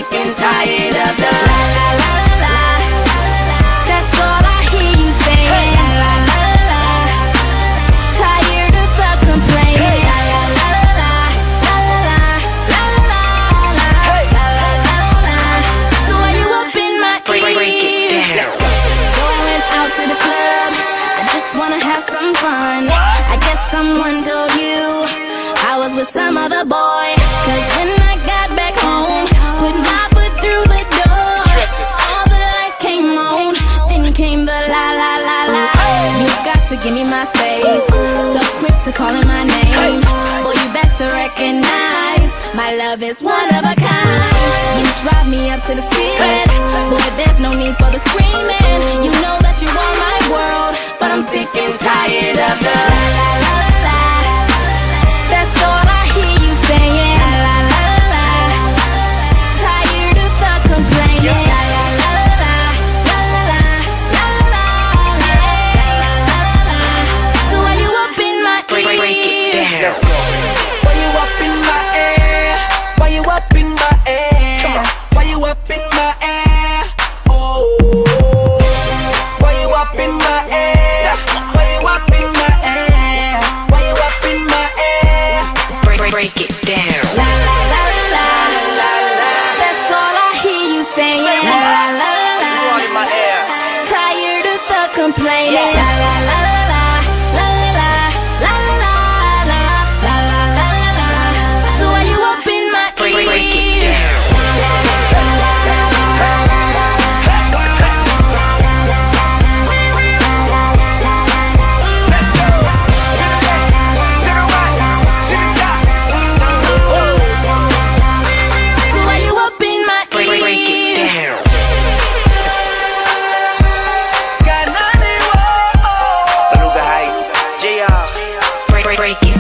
sick and tired of the la la la la. That's all I hear you saying. La la la la. Tired of the complaining. La la la la la la la la la la la la. So why you up in my ear? So I went out to the club. I just wanna have some fun. I guess someone told you I was with some other boy. Cause when I got back home, put my foot through the door, all the lights came on, then came the la la la la. You got to give me my space, so quick to calling my name. Boy, you better recognize my love is one of a kind. You drive me up to the ceiling. Boy, there's no need for the screaming. You know that you are my world, but I'm sick and tired of the la la la la. That's all I hear you saying. La la la la. Tired of the complaining. La la la la la la la la la la la. So why you up in my ear? Let's go. Why you up in my air? Why you up in my air? Why you up in my air? Oh. Why you up in my air? Why you up in my air? Why you up in my air? Break it down. La la la la la la. That's all I hear you saying. La la la la. You are in my air. Tired of the complaining. La la la la la la la la la la la la la. So why you up in my ear? Break it down. Break it